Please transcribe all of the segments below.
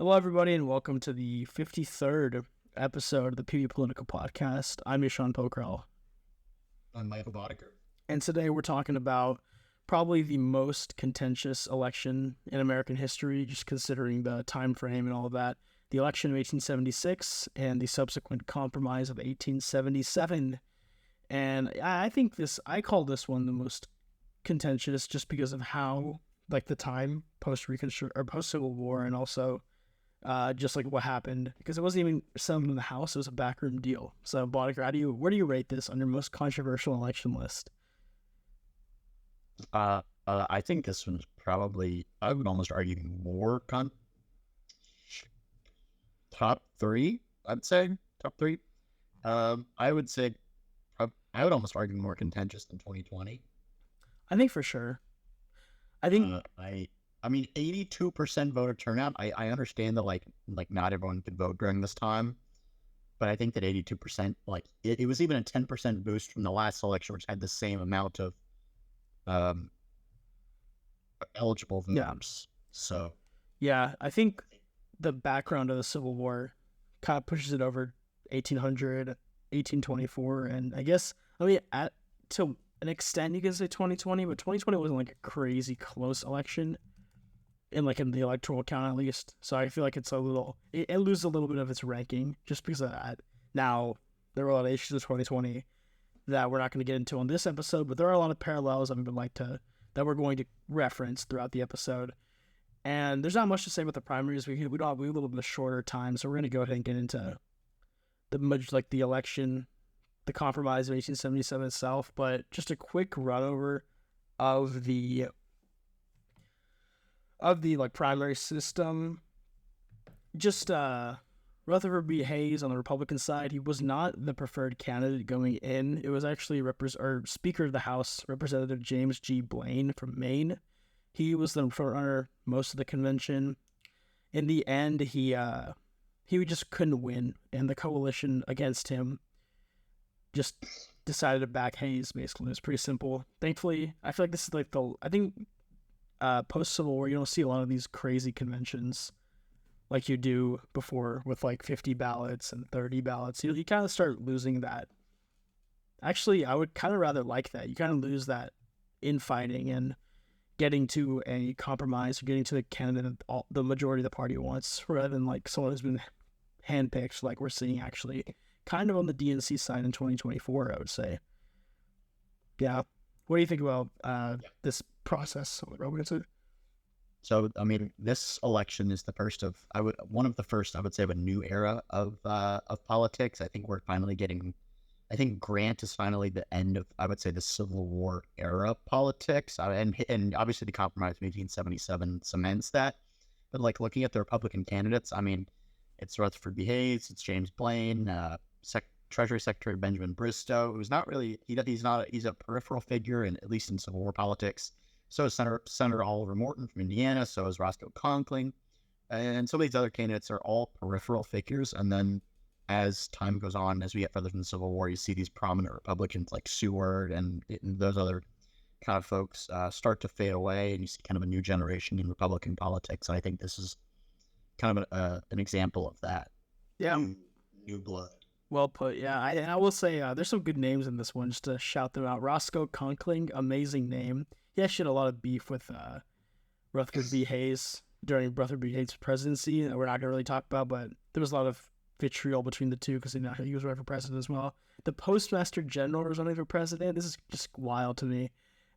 Hello, everybody, and welcome to the 53rd episode of the PV Political Podcast. I'm Eshan Pokral. I'm Michael Boddicker. And today we're talking about probably the most contentious election in American history, just considering the time frame and all of that. The election of 1876 and the subsequent compromise of 1877. And I call this one the most contentious just because of how, the time post-Reconstruction or post-Civil War, and also just like what happened, because it wasn't even settled in the House; it was a backroom deal. So, Boddicker, where do you rate this on your most controversial election list? I think this one's probably, I would almost argue, more top three. I'd say top three. I would say I would almost argue more contentious than 2020. I think for sure. I think I mean, 82% voter turnout. I understand that like not everyone could vote during this time, but I think that 82%, it was even a 10% boost from the last election, which had the same amount of eligible voters. So yeah, I think the background of the Civil War kind of pushes it over 1800, 1824, and to an extent you can say 2020, but 2020 wasn't like a crazy close election in the electoral count at least. So I feel like it's it loses a little bit of its ranking just because of that. Now, there were a lot of issues with 2020 that we're not going to get into on this episode, but there are a lot of parallels that we're going to reference throughout the episode. And there's not much to say about the primaries. We have a little bit of shorter time, so we're going to go ahead and get into the election, the compromise of 1877 itself. But just a quick run over of the primary system. Just Rutherford B. Hayes on the Republican side, he was not the preferred candidate going in. It was actually Speaker of the House, Representative James G. Blaine from Maine. He was the frontrunner most of the convention. In the end, he just couldn't win, and the coalition against him just decided to back Hayes. Basically, it was pretty simple. Thankfully, I feel like this is post-Civil War, you don't see a lot of these crazy conventions like you do before with 50 ballots and 30 ballots. You kind of start losing that. Actually, I would kind of rather like that. You kind of lose that infighting and getting to a compromise or getting to the candidate the majority of the party wants, rather than someone who's been handpicked like we're seeing actually kind of on the DNC side in 2024, I would say. Yeah. What do you think about this process? So, I mean, this election is the first of one of the first, I would say, of a new era of politics. I think we're finally getting. I think Grant is finally the end of, I would say, the Civil War era politics, and obviously the compromise of 1877 cements that. But looking at the Republican candidates, I mean, it's Rutherford B. Hayes, it's James Blaine, Treasury Secretary Benjamin Bristow. It was not really he's a peripheral figure, at least in Civil War politics. So is Senator Oliver Morton from Indiana. So is Roscoe Conkling, and some of these other candidates are all peripheral figures. And then as time goes on, as we get further from the Civil War, you see these prominent Republicans like Seward and those other kind of folks start to fade away, and you see kind of a new generation in Republican politics. And I think this is kind of an example of that. Yeah, new blood. Well put. Yeah, I will say there's some good names in this one, just to shout them out. Roscoe Conkling, amazing name. He actually had a lot of beef with Rutherford B. Hayes during Rutherford B. Hayes' presidency that we're not going to really talk about, but there was a lot of vitriol between the two because he was running for president as well. The Postmaster General was running for president. This is just wild to me.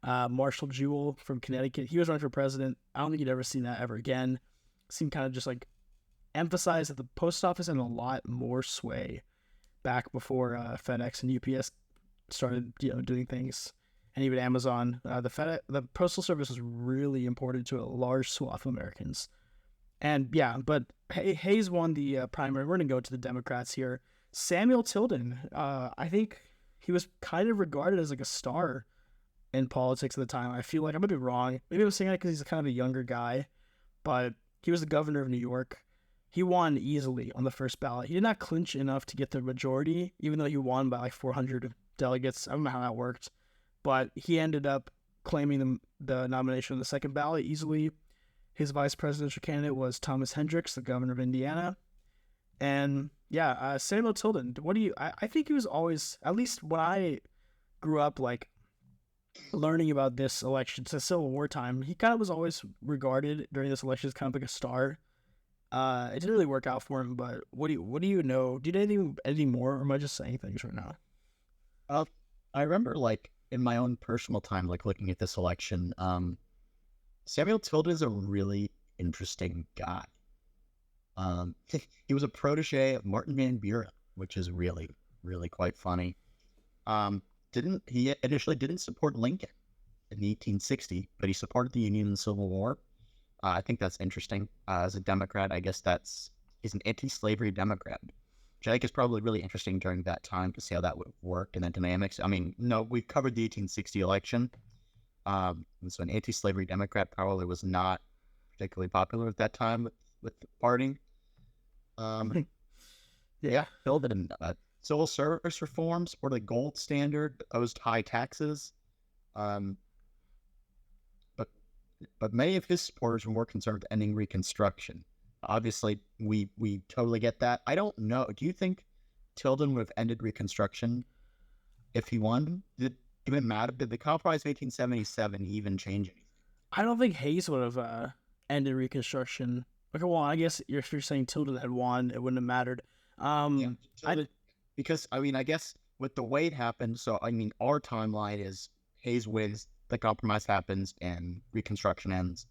Marshall Jewell from Connecticut, he was running for president. I don't think you'd ever seen that ever again. Seemed kind of just emphasize that the post office had a lot more sway back before FedEx and UPS started, doing things, and even Amazon. The postal service was really important to a large swath of Americans. And yeah, but Hayes won the primary. We're gonna go to the Democrats here. Samuel Tilden, I think he was kind of regarded as a star in politics at the time. I feel like I might be wrong. Maybe I'm saying that because he's kind of a younger guy, but he was the governor of New York. He won easily on the first ballot. He did not clinch enough to get the majority, even though he won by 400 delegates. I don't know how that worked, but he ended up claiming the nomination on the second ballot easily. His vice presidential candidate was Thomas Hendricks, the governor of Indiana. And yeah, Samuel Tilden. What do you? I think he was always, at least when I grew up, like learning about this election to Civil War time, he kind of was always regarded during this election as kind of like a star. It didn't really work out for him, but what do you know? Do you know anything more, or am I just saying things right now? Uh, I remember, like, in my own personal time, like, looking at this election, Samuel Tilden is a really interesting guy. He was a protege of Martin Van Buren, which is really, really quite funny. Didn't he initially didn't support Lincoln in 1860, but he supported the Union in the Civil War. I think that's interesting. As a Democrat, I guess he's an anti-slavery Democrat, which I think is probably really interesting during that time to see how that would work and the dynamics. I mean, no, we've covered the 1860 election. So an anti-slavery Democrat probably was not particularly popular at that time with the party. Yeah, filled in civil service reforms or the gold standard, opposed high taxes. Um, but many of his supporters were more concerned with ending Reconstruction. Obviously, we totally get that. I don't know. Do you think Tilden would have ended Reconstruction if he won? Did it even matter? Did the Compromise of 1877 even change anything? I don't think Hayes would have ended Reconstruction. Okay, well, I guess if you're saying Tilden had won, it wouldn't have mattered. Yeah, because I mean, I guess with the way it happened. So I mean, our timeline is Hayes wins, the compromise happens, and Reconstruction ends.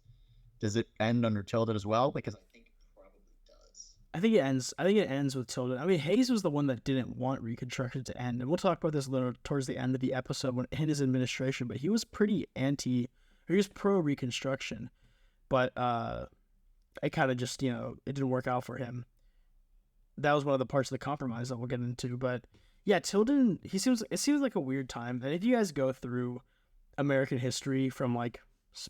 Does it end under Tilden as well? Because I think it probably does. I think it ends. I think it ends with Tilden. I mean, Hayes was the one that didn't want Reconstruction to end, and we'll talk about this a little towards the end of the episode when in his administration. But he was pretty he was pro Reconstruction, but it kind of just it didn't work out for him. That was one of the parts of the compromise that we'll get into. But yeah, Tilden, it seems like a weird time. And if you guys go through American history from like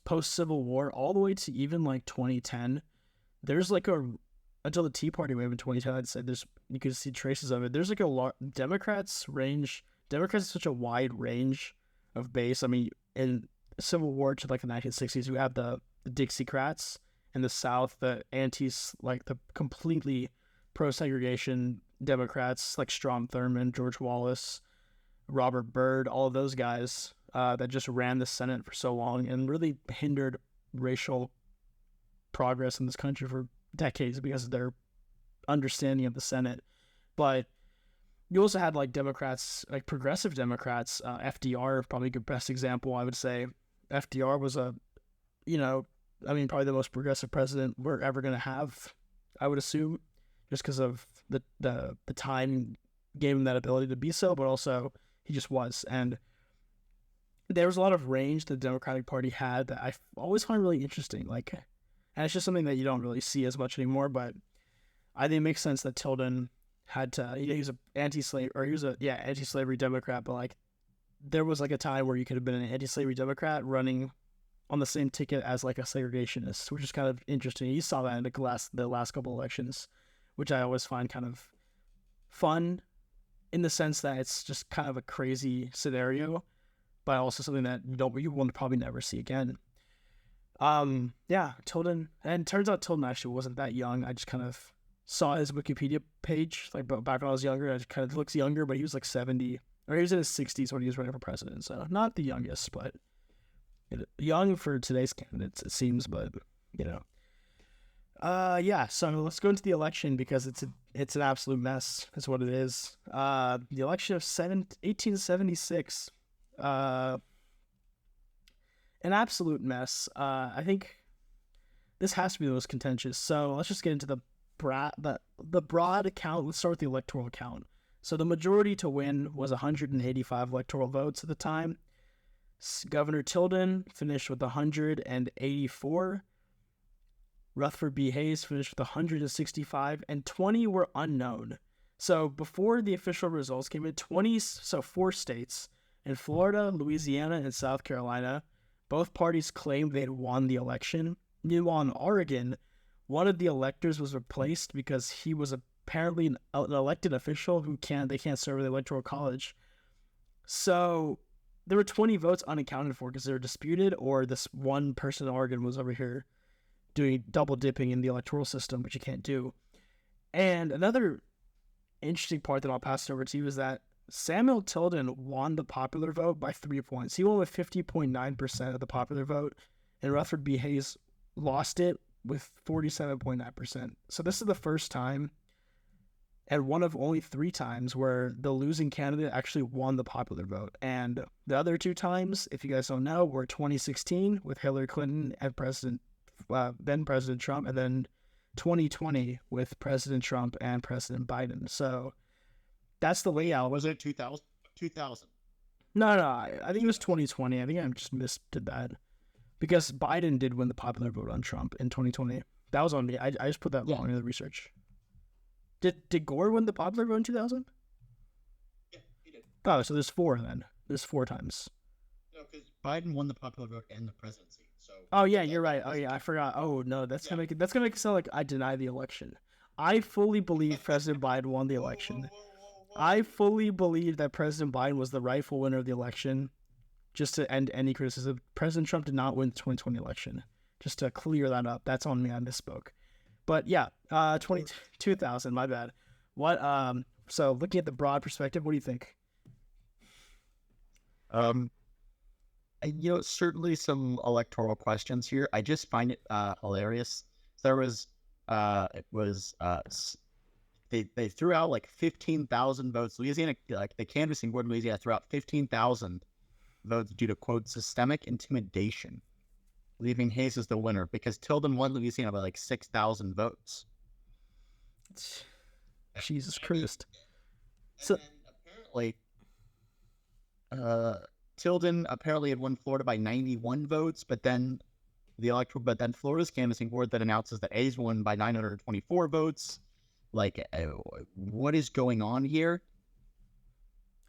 post Civil War all the way to even like 2010, there's like until the Tea Party wave in 2010, I'd say you could see traces of it. There's like a lot Democrats have such a wide range of base. I mean, in Civil War to like the 1960s, you have the Dixiecrats in the South, the antis, like the completely pro-segregation Democrats like Strom Thurmond, George Wallace, Robert Byrd, all of those guys that just ran the Senate for so long and really hindered racial progress in this country for decades because of their understanding of the Senate. But you also had like Democrats, like progressive Democrats, FDR, probably the best example, I would say. FDR was probably the most progressive president we're ever going to have, I would assume, just because of the time gave him that ability to be so, but also he just was. And there was a lot of range the Democratic Party had that I always find really interesting. Like, and it's just something that you don't really see as much anymore, but I think it makes sense that Tilden had to, he was an anti-slavery Democrat, but like there was like a time where you could have been an anti-slavery Democrat running on the same ticket as like a segregationist, which is kind of interesting. You saw that in the last couple elections, which I always find kind of fun in the sense that it's just kind of a crazy scenario, but also something that you will probably never see again. Tilden, and it turns out Tilden actually wasn't that young. I just kind of saw his Wikipedia page, like back when I was younger. It kind of looks younger, but he was like 70, or he was in his 60s when he was running for president. So not the youngest, but young for today's candidates, it seems. But so let's go into the election because it's an absolute mess. That's what it is. The election of 1876. An absolute mess. I think this has to be the most contentious. So let's just get into the broad account. Let's start with the electoral count. So the majority to win was 185 electoral votes at the time. Governor Tilden finished with 184. Rutherford B. Hayes finished with 165, and 20 were unknown. So before the official results came in, 4 states, in Florida, Louisiana, and South Carolina, both parties claimed they had won the election. Meanwhile, in Oregon, one of the electors was replaced because he was apparently an elected official they can't serve in the Electoral College. So there were 20 votes unaccounted for because they were disputed, or this one person in Oregon was over here doing double dipping in the electoral system, which you can't do. And another interesting part that I'll pass over to you is that Samuel Tilden won the popular vote by 3 points. He won with 50.9% of the popular vote, and Rutherford B. Hayes lost it with 47.9%. So this is the first time, and one of only 3 times, where the losing candidate actually won the popular vote. And the other 2 times, if you guys don't know, were 2016 with Hillary Clinton and then President Trump, and then 2020 with President Trump and President Biden. So that's the layout. Was it 2000? 2000. No, I think it was 2020. I think I just misdid that because Biden did win the popular vote on Trump in 2020. That was on me. I just put that wrong in the research. Did Gore win the popular vote in 2000? Yeah, he did. Oh, so there's 4 then. There's 4 times. No, because Biden won the popular vote and the presidency. So. Oh yeah, you're right. Oh yeah, I forgot. Oh no, that's gonna make it sound like I deny the election. I fully believe President Biden won the election. I fully believe that President Biden was the rightful winner of the election. Just to end any criticism, President Trump did not win the 2020 election. Just to clear that up. That's on me. I misspoke. But yeah, 2000. My bad. What? So looking at the broad perspective, what do you think? Certainly some electoral questions here. I just find it hilarious. There was, they threw out like 15,000 votes. Louisiana, like the canvassing board in Louisiana threw out 15,000 votes due to, quote, systemic intimidation, leaving Hayes as the winner because Tilden won Louisiana by like 6,000 votes. Jesus Christ. So apparently, Tilden apparently had won Florida by 91 votes, but then Florida's canvassing board that announces that Hayes won by 924 votes. Like, what is going on here?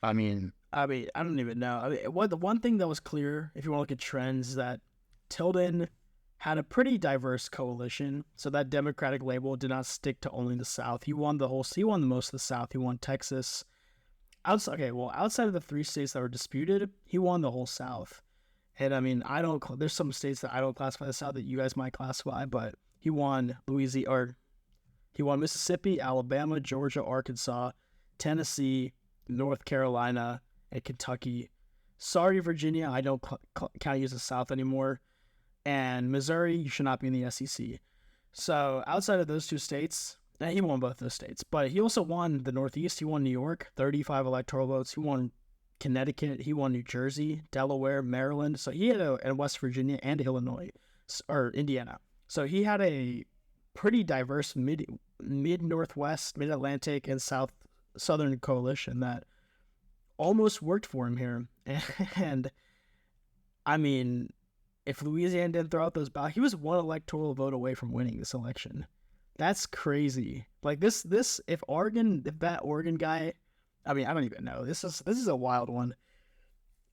I mean, I don't even know. The one thing that was clear, if you want to look at trends, is that Tilden had a pretty diverse coalition. So that Democratic label did not stick to only the South. He won the most of the South. He won Texas. Outside of the 3 states that were disputed, he won the whole South. And there's some states that I don't classify the South that you guys might classify, but he won he won Mississippi, Alabama, Georgia, Arkansas, Tennessee, North Carolina, and Kentucky. Sorry, Virginia, I don't count you as the South anymore. And Missouri, you should not be in the SEC. So outside of those 2 states, he won both those states. But he also won the Northeast. He won New York, 35 electoral votes. He won Connecticut. He won New Jersey, Delaware, Maryland. So he had and West Virginia and Illinois, or Indiana. So he had a pretty diverse mid-Northwest, mid-Atlantic, and Southern coalition that almost worked for him here. And I mean, if Louisiana didn't throw out those ballots, he was 1 electoral vote away from winning this election. That's crazy. Like if that Oregon guy, I don't even know. This is a wild one.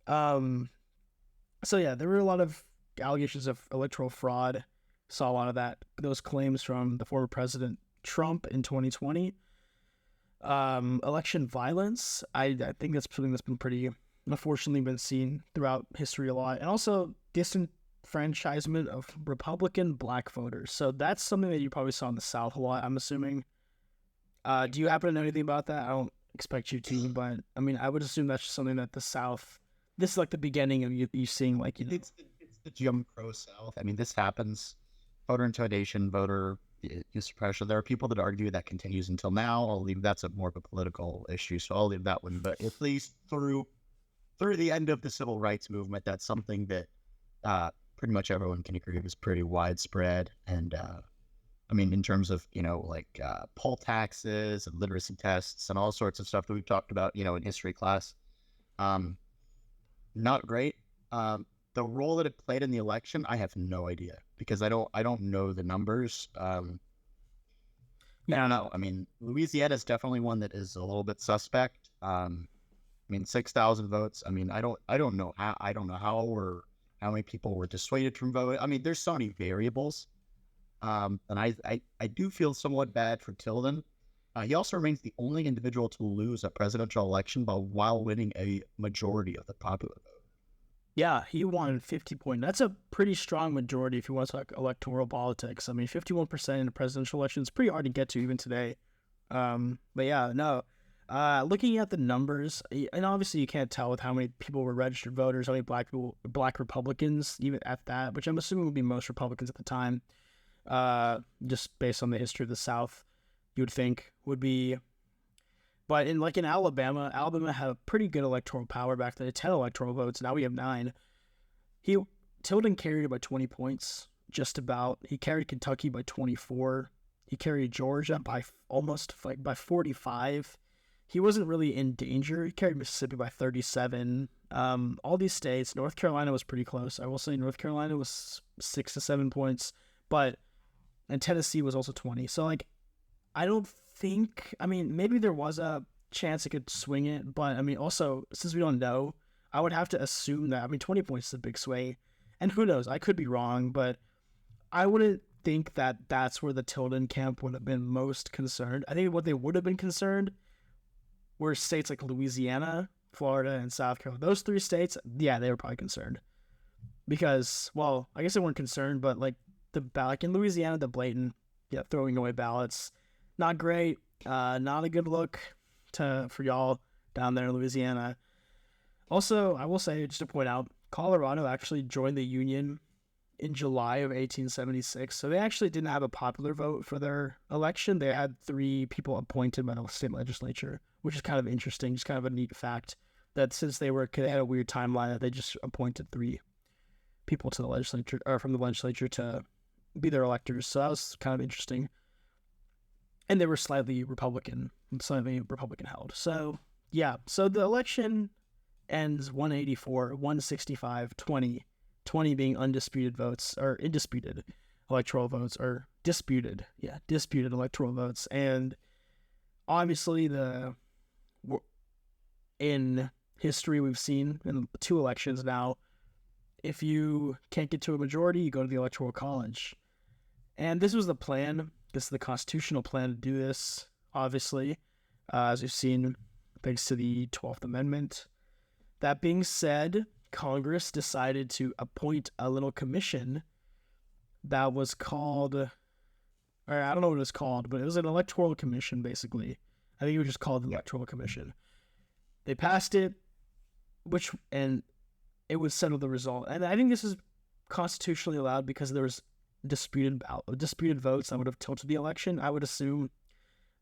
So yeah, there were a lot of allegations of electoral fraud. Saw a lot of those claims from the former President Trump in 2020. Election violence. I think that's something that's been pretty, unfortunately, been seen throughout history a lot, and also disenfranchisement of Republican black voters. So that's something that you probably saw in the South a lot, I'm assuming. Do you happen to know anything about that? I don't expect you to, but I would assume that's just something that the South. This is like the beginning of you seeing, like, It's the Jim Crow South. This happens. Voter intimidation, voter suppression. There are people that argue that continues until now. That's more of a political issue, so I'll leave that one. But at least through the end of the civil rights movement, that's something that pretty much everyone can agree was pretty widespread. And in terms of poll taxes and literacy tests and all sorts of stuff that we've talked about, in history class, not great. The role that it played in the election, I have no idea because I don't know the numbers. I don't know. Louisiana is definitely one that is a little bit suspect. 6,000 votes. I don't know how or how many people were dissuaded from voting. There's so many variables. And I do feel somewhat bad for Tilden. He also remains the only individual to lose a presidential election while winning a majority of the popular vote. Yeah, he won 50 point. That's a pretty strong majority if you want to talk electoral politics. I mean, 51% in a presidential election is pretty hard to get to even today. But yeah, no. Looking at the numbers, and obviously you can't tell with how many people were registered voters, how many black people, black Republicans, even at that, which I'm assuming would be most Republicans at the time. Just based on the history of the South, you would think would be. But in Alabama, Alabama had a pretty good electoral power back then. 10 electoral votes. Now we have 9. He Tilden carried by 20 points, just about. He carried Kentucky by 24. He carried Georgia by almost like by 45. He wasn't really in danger. He carried Mississippi by 37. All these states, North Carolina was pretty close. I will say North Carolina was 6 to 7 points, and Tennessee was also 20. So like, I don't think. I mean, maybe there was a chance it could swing it, but I mean, also since we don't know, I would have to assume that. I mean, 20 points is a big sway, and who knows? I could be wrong, but I wouldn't think that that's where the Tilden camp would have been most concerned. I think what they would have been concerned were states like Louisiana, Florida, and South Carolina. Those 3 states, yeah, they were probably concerned because, well, I guess they weren't concerned, but like like in Louisiana, the blatant, yeah, throwing away ballots, not great, not a good look for y'all down there in Louisiana. Also, I will say, just to point out, Colorado actually joined the Union in July of 1876, so they actually didn't have a popular vote for their election. They had 3 people appointed by the state legislature, which is kind of interesting, just kind of a neat fact that since they had a weird timeline that they just appointed 3 people to the legislature, or from the legislature, to be their electors. So that was kind of interesting. And they were slightly Republican held. So yeah, so the election ends 184, 165, 20, 20 being undisputed votes, or indisputed electoral votes, or disputed electoral votes. And obviously in history we've seen in 2 elections now, if you can't get to a majority, you go to the Electoral College. And this was the plan. This is the constitutional plan to do this, obviously, as we've seen, thanks to the 12th Amendment. That being said, Congress decided to appoint a little commission that was called, or I don't know what it was called, but it was an electoral commission, basically. I think it was just called the Electoral Commission. They passed it, and it would settle the result. And I think this is constitutionally allowed because there was disputed votes that would have tilted the election, I would assume.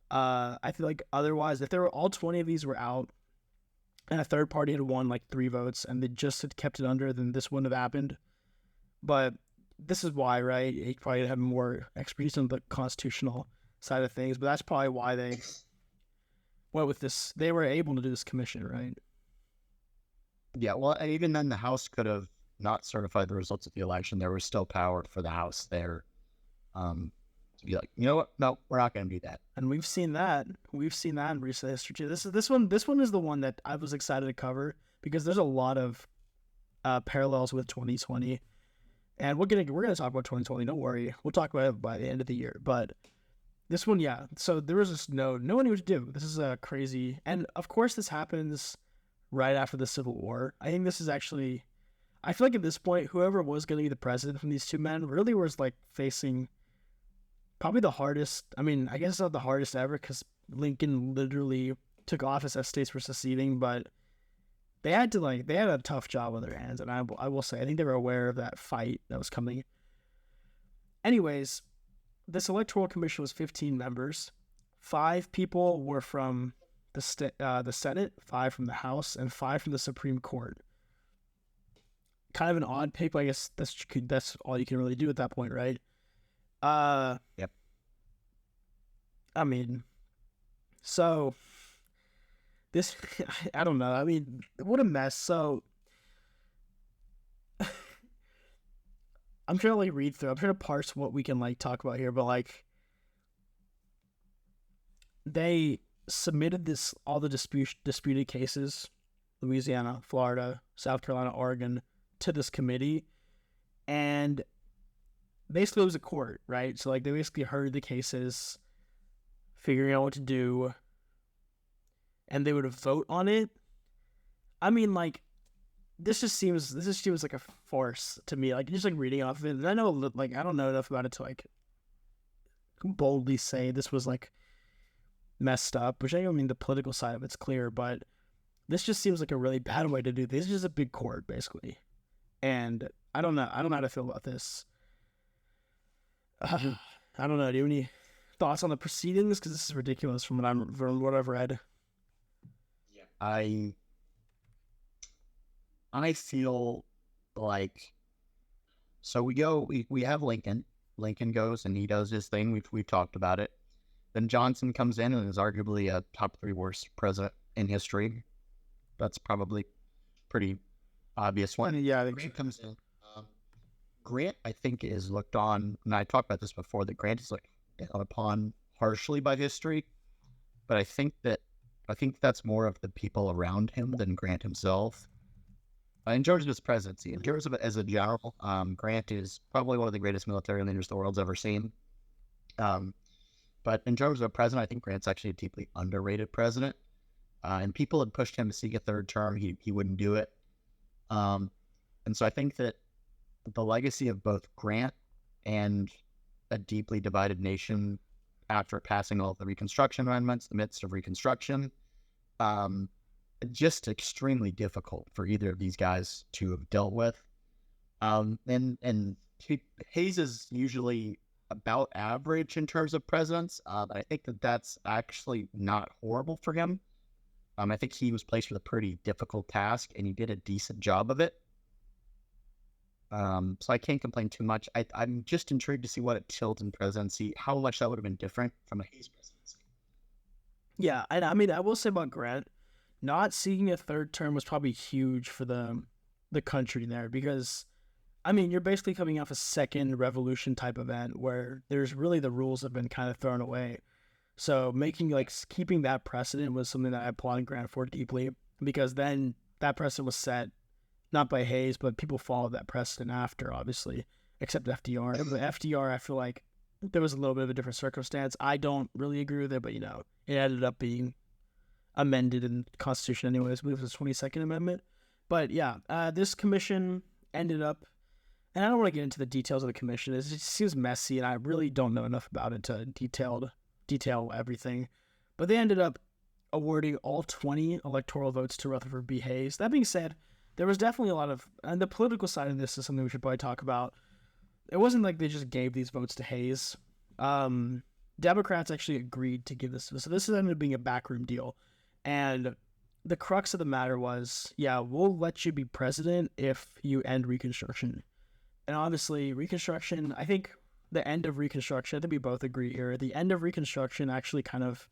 I feel like otherwise, if there were all 20 of these were out and a third party had won like 3 votes and they just had kept it under, then this wouldn't have happened. But this is why, right? He probably have more expertise on the constitutional side of things, but that's probably why they went with this. They were able to do this commission, right? Yeah, well, and even then, the House could have not certified the results of the election. There was still power for the House there to be like, you know what? No, we're not going to do that. And we've seen that. We've seen that in recent history too. This one is the one that I was excited to cover because there's a lot of parallels with 2020, and we're gonna talk about 2020. Don't worry, we'll talk about it by the end of the year. But this one, yeah. So there was just no one knew what to do. This is crazy, and of course this happens right after the Civil War. I think this is actually, I feel like at this point, whoever was going to be the president from these 2 men really was like facing probably the hardest. I mean, I guess it's not the hardest ever because Lincoln literally took office as states were seceding, but they had a tough job on their hands. And I will say, I think they were aware of that fight that was coming. Anyways, this electoral commission was 15 members. 5 people were from the Senate, 5 from the House, and 5 from the Supreme Court. Kind of an odd pick, but I guess that's all you can really do at that point, right? Yep. I mean, so this, I don't know. I mean, what a mess. So I'm trying to like read through. I'm trying to parse what we can like talk about here, but like they submitted all the disputed cases, Louisiana, Florida, South Carolina, Oregon, to this committee, and basically it was a court, right? So like they basically heard the cases, figuring out what to do, and they would vote on it. I mean, like, this just seems like a farce to me. Like just like reading off of it, and I know like I don't know enough about it to like boldly say this was like messed up. Which I mean the political side of it's clear, but this just seems like a really bad way to do this. This is just a big court basically, and I don't know. I don't know how to feel about this. I don't know. Do you have any thoughts on the proceedings? Because this is ridiculous from what I've read. Yeah. I feel like so we have Lincoln. Lincoln goes and he does his thing. We've talked about it. Then Johnson comes in and is arguably a top 3 worst president in history. That's probably pretty obvious one. Yeah, I think Grant comes in. Grant, I think, is looked on, and I talked about this before, that Grant is looked upon harshly by history, but I think that's more of the people around him than Grant himself. In terms of his presidency, in terms of as a general, Grant is probably one of the greatest military leaders the world's ever seen. But in terms of a president, I think Grant's actually a deeply underrated president. And people had pushed him to seek a 3rd term. He wouldn't do it. And so I think that the legacy of both Grant and a deeply divided nation after passing all the Reconstruction amendments, the midst of Reconstruction, just extremely difficult for either of these guys to have dealt with. And Hayes is usually about average in terms of presidents. But I think that's actually not horrible for him. I think he was placed with a pretty difficult task, and he did a decent job of it. So I can't complain too much. I'm just intrigued to see what it tilted in presidency, how much that would have been different from a Hayes presidency. Yeah, and I mean, I will say about Grant, not seeking a 3rd term was probably huge for the country there because, I mean, you're basically coming off a second revolution type event where there's really the rules have been kind of thrown away. So keeping that precedent was something that I applaud Grant for deeply because then that precedent was set not by Hayes, but people followed that precedent after, obviously, except FDR. But FDR, I feel like there was a little bit of a different circumstance. I don't really agree with it, but, it ended up being amended in the Constitution anyways. I believe it was the 22nd Amendment. But, yeah, this commission ended up, and I don't want to get into the details of the commission. It just seems messy, and I really don't know enough about it to detail everything. But they ended up awarding all 20 electoral votes to Rutherford B. Hayes. That being said, there was definitely a lot of, and the political side of this is something we should probably talk about. It wasn't like they just gave these votes to Hayes. Democrats actually agreed to give this. So this ended up being a backroom deal. And the crux of the matter was, yeah, we'll let you be president if you end Reconstruction. And obviously, Reconstruction, I think the end of Reconstruction, I think we both agree here, the end of Reconstruction actually kind of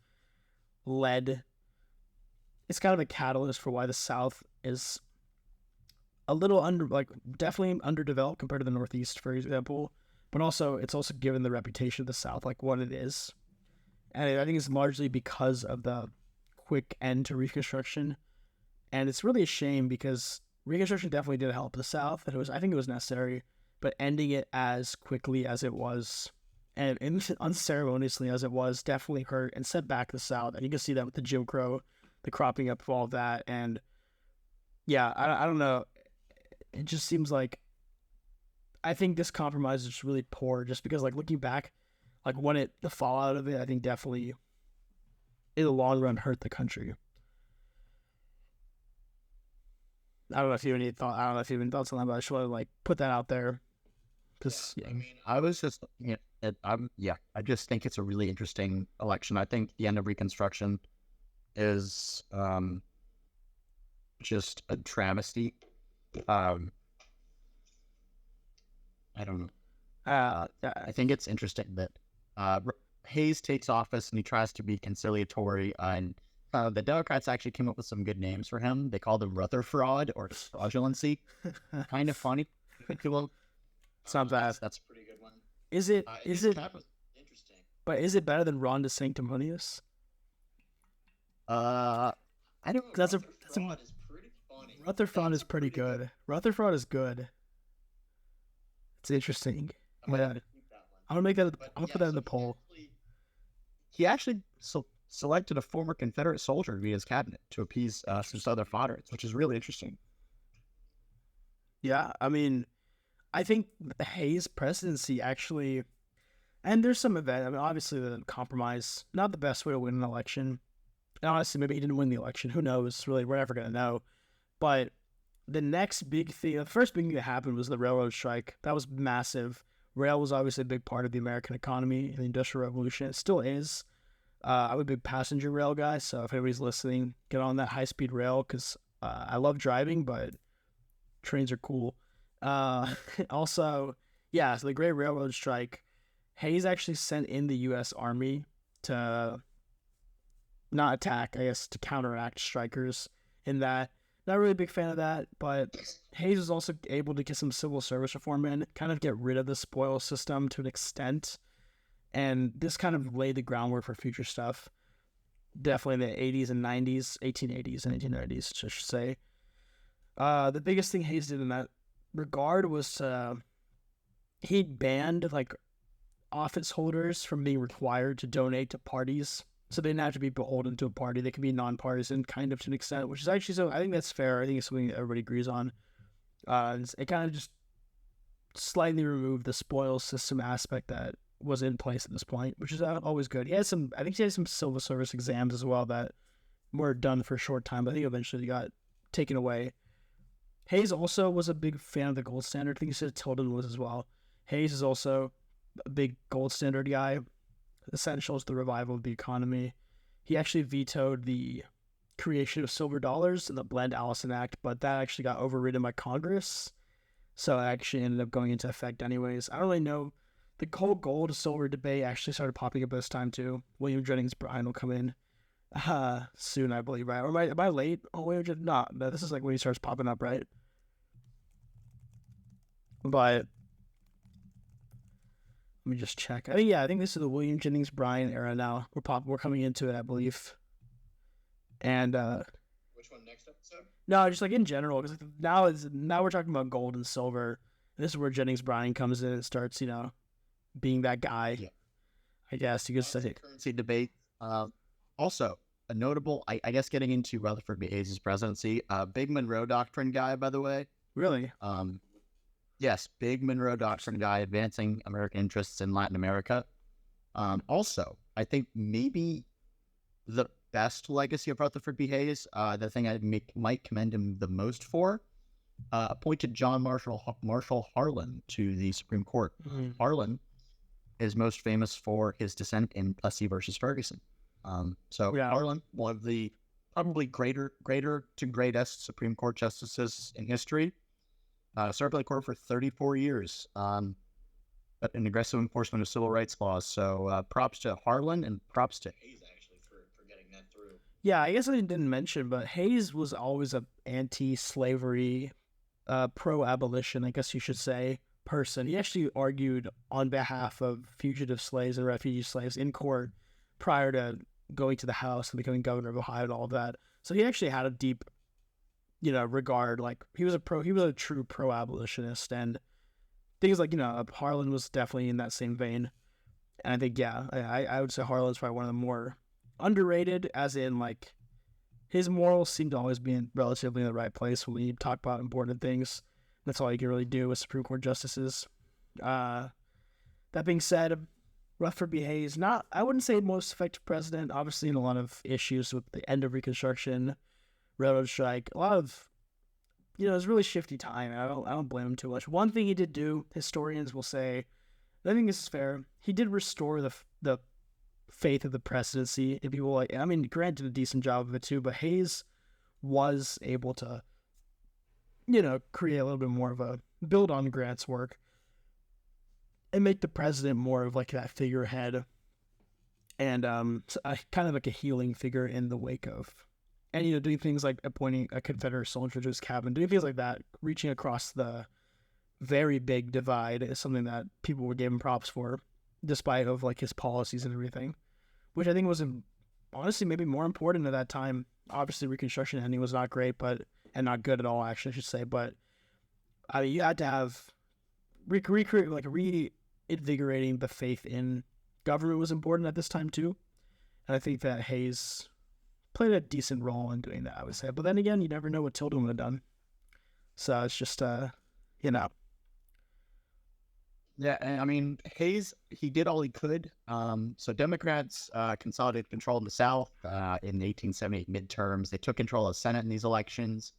it's kind of a catalyst for why the South is a little definitely underdeveloped compared to the Northeast, for example, but also it's also given the reputation of the South, like what it is. And I think it's largely because of the quick end to Reconstruction. And it's really a shame because Reconstruction definitely did help the South. I think it was necessary, but ending it as quickly as it was and unceremoniously as it was definitely hurt and set back the South. And you can see that with the Jim Crow, the cropping up of all of that. And yeah, I don't know. It just seems like I think this compromise is really poor just because, like, looking back, like, the fallout of it, I think definitely in the long run hurt the country. I don't know if you have any thought. I don't know if you have any thoughts on that, but I just want to put that out there. Because I mean, I was just, I just think it's a really interesting election. I think the end of Reconstruction is just a travesty. I don't know. I think it's interesting that Hayes takes office and he tries to be conciliatory. And the Democrats actually came up with some good names for him. They called him Rutherford or fraudulency. Kind of funny. It's not bad. That's a pretty good one. Is it? Interesting. But is it better than Ron DeSanctimonious? I don't know. That's Rutherford is pretty funny. Rutherford is pretty good. Rutherford is good. It's interesting. I'm gonna make that. I'm gonna put that in the poll. He actually selected a former Confederate soldier to be his cabinet to appease some Southern moderates, which is really interesting. Yeah, I mean, I think the Hayes presidency actually, and there's some of that. I mean, obviously the compromise, not the best way to win an election. And honestly, maybe he didn't win the election. Who knows? Really, we're never gonna know. But the next big thing, the first big thing that happened was the railroad strike. That was massive. Rail was obviously a big part of the American economy and the Industrial Revolution. It still is. I'm a big passenger rail guy, so if anybody's listening, get on that high speed rail because I love driving, but trains are cool. Uh, also, yeah, so the Great Railroad Strike, Hayes actually sent in the U.S. Army to not attack, I guess, to counteract strikers in that. Not really a big fan of that, but Hayes was also able to get some civil service reform in, kind of get rid of the spoils system to an extent. And this kind of laid the groundwork for future stuff. Definitely in the 80s and 90s, 1880s and 1890s, I should say. The biggest thing Hayes did in that regard was he banned like office holders from being required to donate to parties. So they didn't have to be beholden to a party. They can be nonpartisan, kind of to an extent, which is actually so. I think that's fair. I think it's something that everybody agrees on. It kind of just slightly removed the spoils system aspect that was in place at this point, which is always good. He had some. I think he had some civil service exams as well that were done for a short time, but I think eventually they got taken away. Hayes also was a big fan of the gold standard. I think he said Tilden was as well. Hayes is also a big gold standard guy. Essential to the revival of the economy. He actually vetoed the creation of silver dollars in the Bland-Allison Act, but that actually got overridden by Congress. So it actually ended up going into effect anyways. I don't really know. The whole gold silver debate actually started popping up this time too. William Jennings Bryan will come in soon, I believe, right? Or am I late? Oh, wait, no, this is like when he starts popping up, right? But let me just check. I think this is the William Jennings Bryan era now. We're coming into it, I believe. And Which one next episode? no, just like in general, because now we're talking about gold and silver. And this is where Jennings Bryan comes in and starts, being that guy. Yeah. I guess you could say. Currency debate. Also, a notable, I guess, getting into Rutherford B. Hayes' presidency, big Monroe Doctrine guy, by the way. Really? Yes, big Monroe Doctrine guy, advancing American interests in Latin America. Also, I think maybe the best legacy of Rutherford B. Hayes, the thing I might commend him the most for, appointed John Marshall Harlan to the Supreme Court. Mm-hmm. Harlan is most famous for his dissent in Plessy versus Ferguson. Harlan, one of the probably greater to greatest Supreme Court justices in history, served on the court for 34 years, but an aggressive enforcement of civil rights laws. So props to Harlan and props to Hayes, actually, for getting that through. Yeah, I guess I didn't mention, but Hayes was always an anti-slavery, pro-abolition, I guess you should say, person. He actually argued on behalf of fugitive slaves and refugee slaves in court prior to going to the House and becoming governor of Ohio and all of that. So he actually had a deep, regard. Like he was a true pro-abolitionist, and things like Harlan was definitely in that same vein. And I think I would say Harlan's probably one of the more underrated, as in like his morals seem to always be relatively in the right place when you talk about important things. That's all you can really do with Supreme Court justices. That being said, Rutherford B. Hayes, I wouldn't say most effective president, obviously in a lot of issues with the end of Reconstruction, railroad strike, a lot of, it was a really shifty time. I don't blame him too much. One thing he did do, historians will say, and I think this is fair, he did restore the faith of the presidency. And people Grant did a decent job of it too, but Hayes was able to, create a little bit more of a build on Grant's work and make the president more of like that figurehead and kind of like a healing figure in the wake of, and doing things like appointing a Confederate soldier to his cabin, doing things like that, reaching across the very big divide is something that people would give him props for, despite of like his policies and everything, which I think was honestly maybe more important at that time. Obviously, Reconstruction ending was not great, and not good at all, actually, I should say. But I mean, you had to have reinvigorating the faith in government was important at this time too, and I think that Hayes played a decent role in doing that, I would say. But then again, you never know what Tilden would have done. So it's just you know. Yeah, and I mean Hayes, he did all he could. So Democrats consolidated control in the South in the 1878 midterms. They took control of the Senate in these elections.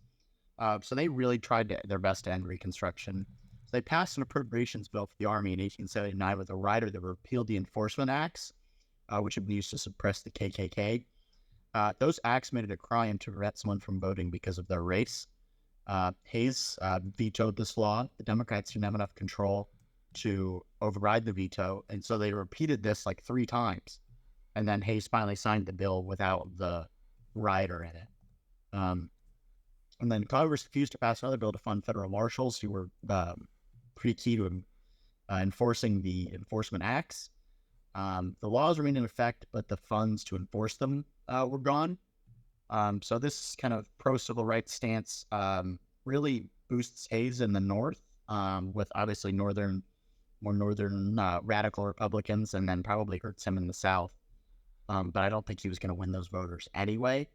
So they really tried their best to end Reconstruction. So they passed an appropriations bill for the Army in 1879 with a rider that repealed the Enforcement Acts, which had been used to suppress the KKK. Those acts made it a crime to prevent someone from voting because of their race. Hayes vetoed this law. The Democrats didn't have enough control to override the veto, and so they repeated this like 3 times. And then Hayes finally signed the bill without the rider in it. And then Congress refused to pass another bill to fund federal marshals who were pretty key to enforcing the Enforcement Acts. The laws remained in effect, but the funds to enforce them were gone. So this kind of pro-civil rights stance really boosts Hayes in the North, with obviously more northern radical Republicans, and then probably hurts him in the South. But I don't think he was going to win those voters anyway.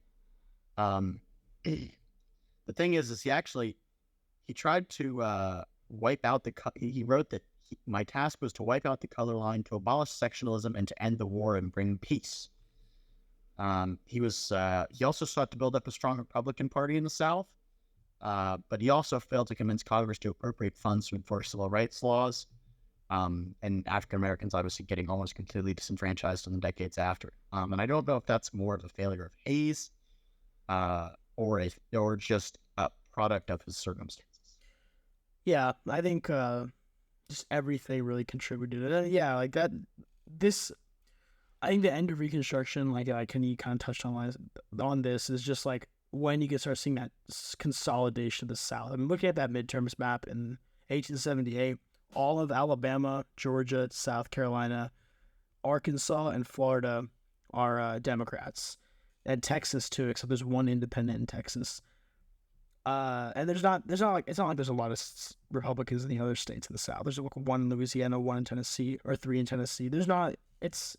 The thing is he tried to wipe out he wrote that my task was to wipe out the color line, to abolish sectionalism, and to end the war and bring peace. He also sought to build up a strong Republican Party in the South, but he also failed to convince Congress to appropriate funds to enforce civil rights laws, and African Americans obviously getting almost completely disenfranchised in the decades after. And I don't know if that's more of a failure of Hayes, or just a product of his circumstances. Yeah, I think just everything really contributed. Yeah, like that. This, I think the end of Reconstruction, like you kind of touched on this, is just like when you can start seeing that consolidation of the South. I mean, looking at that midterms map in 1878, all of Alabama, Georgia, South Carolina, Arkansas, and Florida are Democrats, and Texas too, except there's one independent in Texas. And it's not like there's a lot of Republicans in the other states in the South. There's like 1 in Louisiana, 1 in Tennessee, or 3 in Tennessee. There's not. It's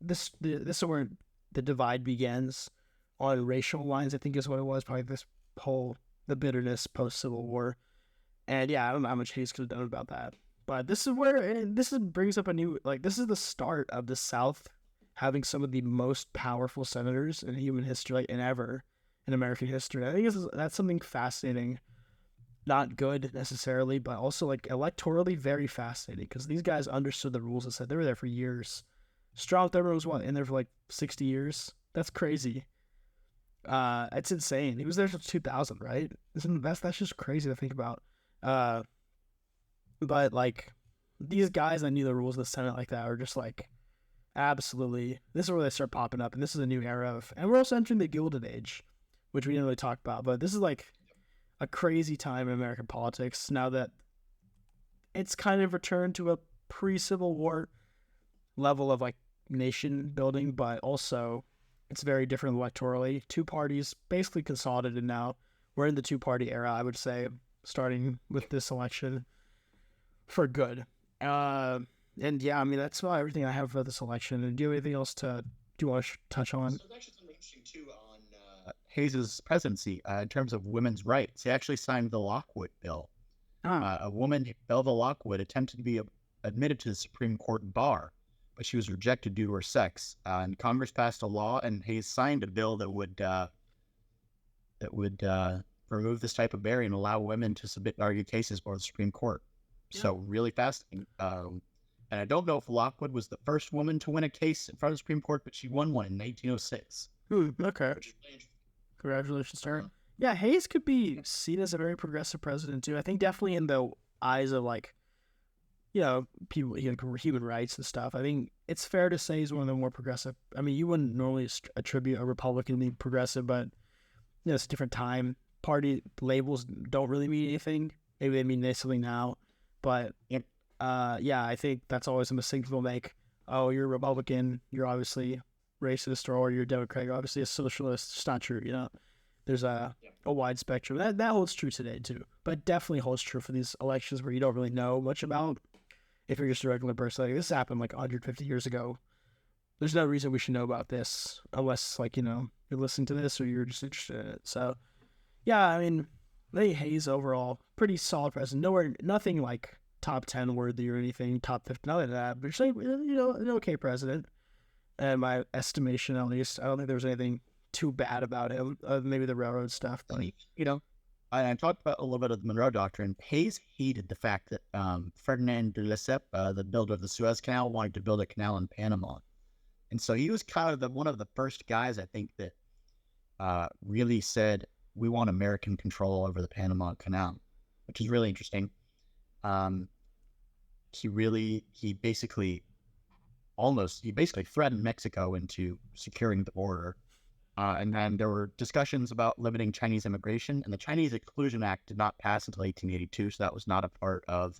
this is where the divide begins on racial lines. I think is what it was. Probably the bitterness post Civil War. And yeah, I don't know how much Hayes could have done about that. But this brings up a new, like, this is the start of the South having some of the most powerful senators in human history, like, and ever in American history. I think that's something fascinating. Not good necessarily, but also like electorally very fascinating, because these guys understood the rules and said they were there for years. Strom Thurmond was in there for like 60 years. That's crazy. It's insane. He was there since 2000, right? That's just crazy to think about. But like these guys that knew the rules of the Senate like that are just like absolutely. This is where they start popping up, and this is a new era of, and we're also entering the Gilded Age, which we didn't really talk about. But this is like a crazy time in American politics now that it's kind of returned to a pre-Civil War level of like nation building, but also it's very different electorally. 2 parties basically consolidated now. We're in the 2-party era, I would say, starting with this election for good. And yeah, I mean, that's about everything I have for this election. And do you have anything else do you want to touch on? So there's actually something interesting too on Hayes' presidency in terms of women's rights. He actually signed the Lockwood Bill. A woman, Belva Lockwood, attempted to be admitted to the Supreme Court bar, but she was rejected due to her sex. And Congress passed a law, and Hayes signed a bill that would remove this type of barrier and allow women to submit and argue cases before the Supreme Court. Yeah. So really fascinating. And I don't know if Lockwood was the first woman to win a case in front of the Supreme Court, but she won one in 1906. Okay. Congratulations to her. Yeah, Hayes could be seen as a very progressive president too. I think definitely in the eyes of like, people, human rights and stuff. I think it's fair to say he's one of the more progressive. I mean, you wouldn't normally attribute a Republican being progressive, but it's a different time. Party labels don't really mean anything. Maybe they mean something now, but yeah, I think that's always a mistake people make. Oh, you're a Republican, you're obviously racist, or you're a Democrat, you're obviously a socialist. It's not true, There's a wide spectrum. That holds true today too, but definitely holds true for these elections where you don't really know much about. If you're just a regular person, like this happened like 150 years ago. There's no reason we should know about this unless you're listening to this or you're just interested in it. So, yeah, I mean, think Hayes overall pretty solid president. Nothing like top 10 worthy or anything, top 50, nothing like that. But just like, an okay president, in my estimation at least. I don't think there was anything too bad about him. Maybe the railroad stuff, but I talked about a little bit of the Monroe Doctrine. Hayes hated the fact that Ferdinand de Lesseps, the builder of the Suez Canal, wanted to build a canal in Panama. And so he was kind of one of the first guys, I think, that really said, we want American control over the Panama Canal, which is really interesting. He basically threatened Mexico into securing the border. And then there were discussions about limiting Chinese immigration, and the Chinese Exclusion Act did not pass until 1882, so that was not a part of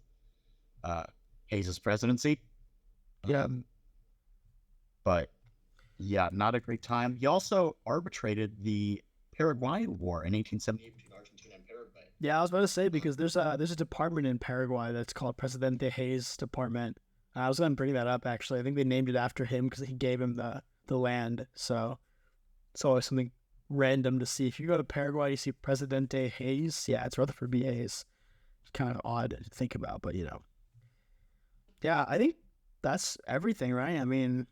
Hayes' presidency. Yeah. But yeah, not a great time. He also arbitrated the Paraguayan War in 1878 between Argentina and Paraguay. Yeah, I was about to say, because there's a department in Paraguay that's called Presidente Hayes Department. I was going to bring that up, actually. I think they named it after him because he gave him the land. So it's always something random to see. If you go to Paraguay, you see Presidente Hayes. Yeah, it's Rutherford B. Hayes. It's kind of odd to think about, but yeah, I think that's everything, right? I mean,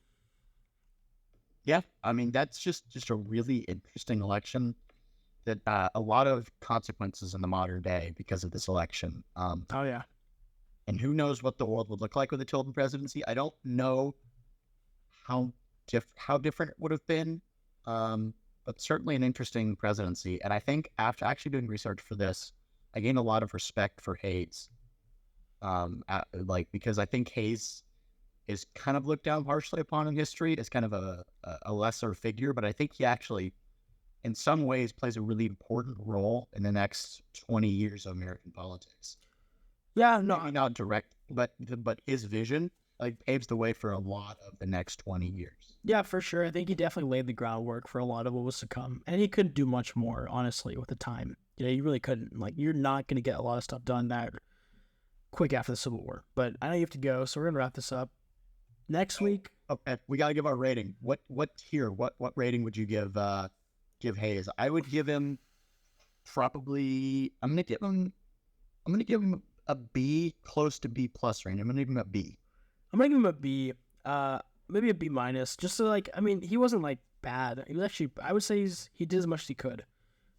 yeah, that's just a really interesting election that a lot of consequences in the modern day because of this election. Oh yeah. And who knows what the world would look like with a Tilden presidency? I don't know how different it would have been, but certainly an interesting presidency. And I think after actually doing research for this, I gained a lot of respect for Hayes, because I think Hayes is kind of looked down partially upon in history as kind of a lesser figure, but I think he actually, in some ways, plays a really important role in the next 20 years of American politics. Yeah, no, maybe not direct, but his vision paves the way for a lot of the next 20 years. Yeah, for sure. I think he definitely laid the groundwork for a lot of what was to come, and he couldn't do much more, honestly, with the time. You really couldn't. You're not going to get a lot of stuff done that quick after the Civil War. But I know you have to go, so we're gonna wrap this up. Next week, okay, we gotta give our rating. What rating would you give Hayes? I would give him probably. I'm gonna give him a B, close to B plus range. I'm gonna give him a B. I'm gonna give him a B. Maybe a B minus. Just so he wasn't bad. He was actually, I would say he did as much as he could.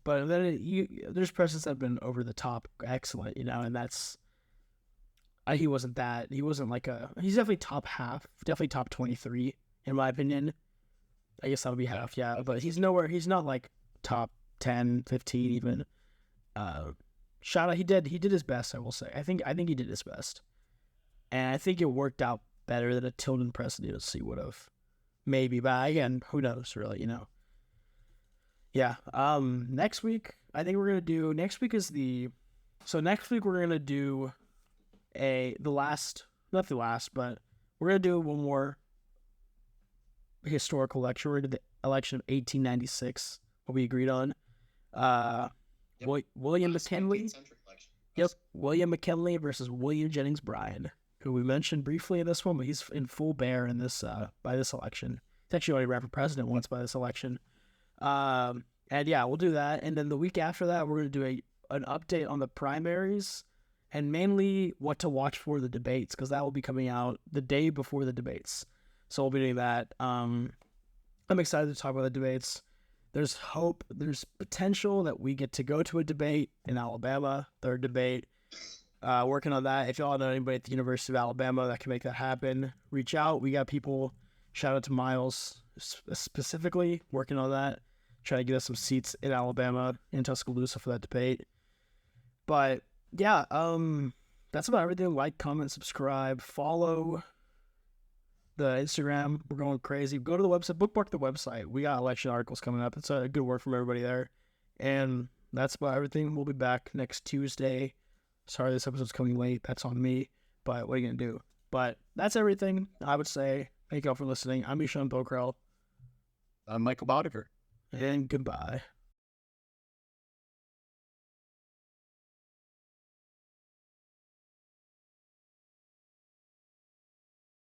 But then there's presidents that have been over the top excellent, and that's. He wasn't that. He wasn't he's definitely top half, definitely top 23 in my opinion. I guess that would be half, yeah. But he's not top 10, 15 even. Shout out, he did his best, I will say. I think he did his best. And I think it worked out better than a Tilden presidency would have. Maybe, but again, who knows, really, Yeah. Next week, I think we're gonna do. Next week we're gonna do not the last, but we're gonna do one more historical lecture. We're gonna do the election of 1896, what we agreed on. Yep. William McKinley. Yep, William McKinley versus William Jennings Bryan, who we mentioned briefly in this one, but he's in full bear in this by this election. He's actually already ran for president once by this election. And yeah, we'll do that. And then the week after that, we're gonna do an update on the primaries. And mainly what to watch for the debates, because that will be coming out the day before the debates. So we'll be doing that. I'm excited to talk about the debates. There's hope. There's potential that we get to go to a debate in Alabama, third debate. Working on that. If y'all know anybody at the University of Alabama that can make that happen, reach out. We got people, shout out to Miles, specifically working on that. Trying to get us some seats in Alabama, in Tuscaloosa for that debate. But yeah, that's about everything. Like, comment, subscribe, follow the Instagram. We're going crazy. Go to the website, bookmark the website. We got election articles coming up. It's a good work from everybody there. And that's about everything. We'll be back next Tuesday. Sorry this episode's coming late. That's on me. But what are you going to do? But that's everything, I would say. Thank you all for listening. I'm Eshan Bokrell. I'm Michael Boddicker. And goodbye.